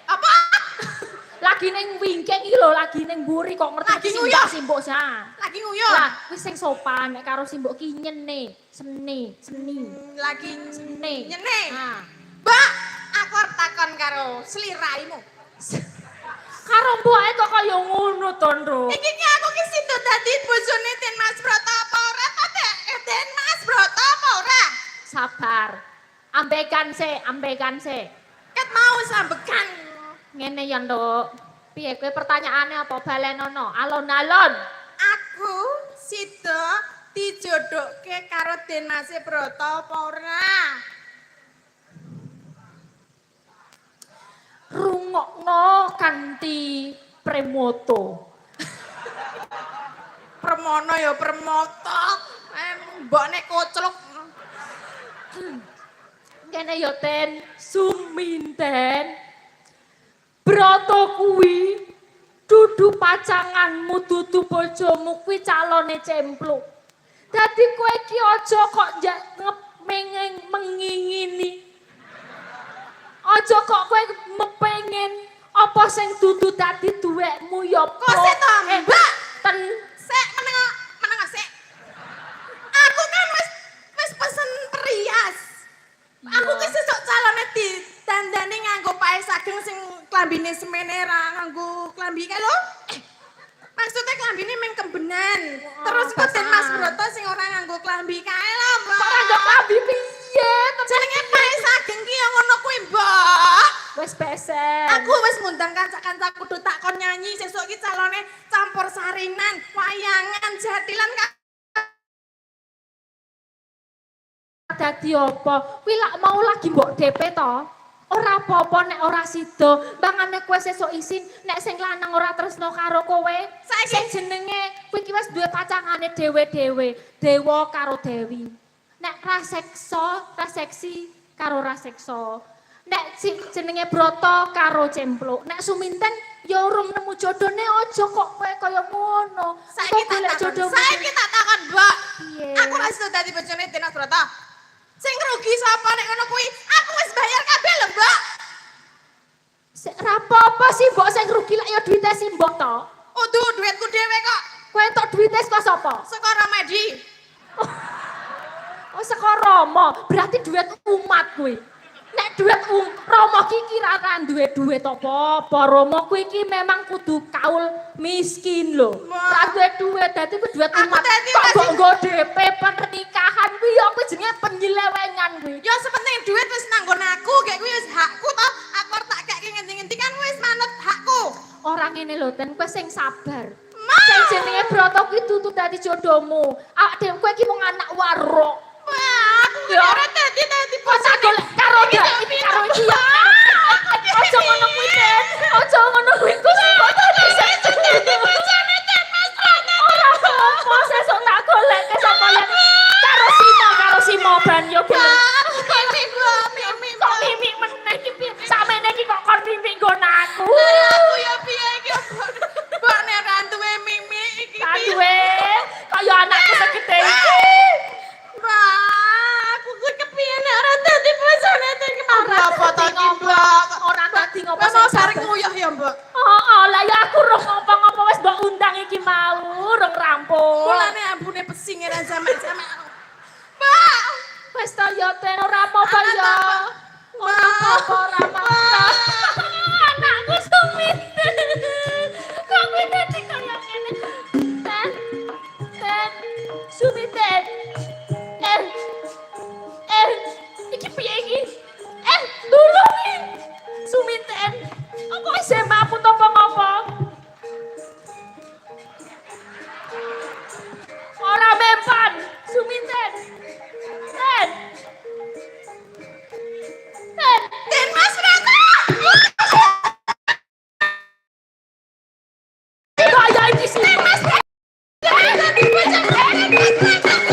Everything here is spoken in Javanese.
Apa? Lagi ning wingking iki lho, lagi ning mburi kok ngerti simbok sa. Lagi nguyuh. Lah, wis sing sopan nek karo simbok ki nyene, seni. Lagi Seni. nyene. Nah. Mbak, aku arep takon karo sliraimu. Karo mboke kok kaya ngono to, Nduk. Iki ki aku ki situ dadi bojone Den Mas Broto apa ora to, Dek? Den Mas Broto apa ora? Sabar. Ambekan sik. Ket mau sambekan. Ngene ya, Nduk. Piye kowe pertanyaane apa balenono? Alon-alon. Aku situ dijodohke karo Den Mas Broto apa ora? Rungokno kanthi premoto. Permono ya permoto. Mbokne kocluk. Kene ya ten suminten. Broto kuwi dudu pacanganmu, dudu bojomu, kuwi calone cempluk. Dadi kowe iki aja kok mengingini. Aja kok kowe mepengen apa sing dudu dadi duwekmu ya Kok sik to, Mbak? Ten Sik meneng sik. Aku kan wis pesen perias. Aku ki sesuk calone ditandani nganggo pae sageng sing klambine semene ra nganggo klambi kae lho. Maksudnya klambine meng kembenan. Terus kok Den Mas Broto sing ora nganggo klambi kae lho, Mbak. kok ora nggo klambi piye? Jenenge pae sageng ki ya ngono kuwi, Mbak. Wis besen. Aku wis ngundang kanca-kancaku do takon nyanyi sesuk iki calone campur sarinan, wayangan, jatilan Dadi apa? Kuwi lak mau lagi mbok DP to? Ora apa-apa nek ora sida. Mbangane kowe sesuk isin nek sing lanang ora tresno karo kowe. Sing jenenge kuwi iki wis duwe pacangane dhewe-dhewe. Dewa karo Dewi. Nek raseksi karo raseksa. Nek jenenge Broto karo Cempluk. Nek Suminten ya urung nemu jodone aja kok kowe kaya ngono. Saiki tak takon, Mbak. Piye? Aku wis dadi bojone Den Mas Broto. Sing rugi sapa nek ngono kuwi? Aku wis bayar kabeh lho, Mbak. Ra apa-apa sih mbok sing rugi lak ya duwite si mbok to. Uduh duitku dhewe kok. Kowe entuk duwite saka sapa? Saka Ramadi. Oh saka Rama, berarti duit umat kuwi. Nek duit Rama ki kira ra duwe duit apa-apa. Rama kuwi iki memang kudu kaul miskin lho. Ra duwe duit, dadi kuwi duit umat. Kok mbok nggo DP pernikahan kuwi ya kuwi jenenge penyelewengan kuwi. Ya sepenting duit wis nanggon aku, kayak kuwi wis hakku to. Aku arep tak kek ngendi-ngendi kan wis manut hakku. Ora ngene lho, ten kowe sing sabar. Ma. Sing jenenge Broto kuwi dudu dadi jodohmu. Awak dhewe kowe iki mung anak warok. Wah, aku Ya. ora dadi Kok tak golek karo dak iki karo iki ya. Aja ngono kuwi, Den. Aja ngono kuwi. Kok kok dadi bojone Den Mas Broto. ora apa sesuk tak golek ke sapa yang karo Simo ban yo gelem. Mimi, Kok mimik meneh iki piye? Samene iki kok kon mimik nggon aku. aku ya piye iki? Mbak nek ra duwe mimi iki. Tak duwe kaya anakku segede iki. Mbak, aku kuwi kepiye nek ora dadi bojone Den Mas Ora Broto to dadi iki, Mbak. Ora dadi ngopo Wes mau sing sareng sabar. nguyuh ya, Mbak. Oh, lah ya aku rung ngapa-ngapa wis mbok undang iki mau, rung rampung. Mulane ambune pesing ora jamak-jamak. Mbak, Wis to ya ten ora apa-apa ya. Ora apa-apa ora apa-apa. Anakku sumit. Kok kowe dadi kaya ngene? Ten. Sumiten. Iki piye iki? Tulungi. Sumiten. Kok isih maput apa-apa? Ora mempan. Sumiten. Ten. Den Mas Broto. Kaya iki sih. Dadi bojone Den Mas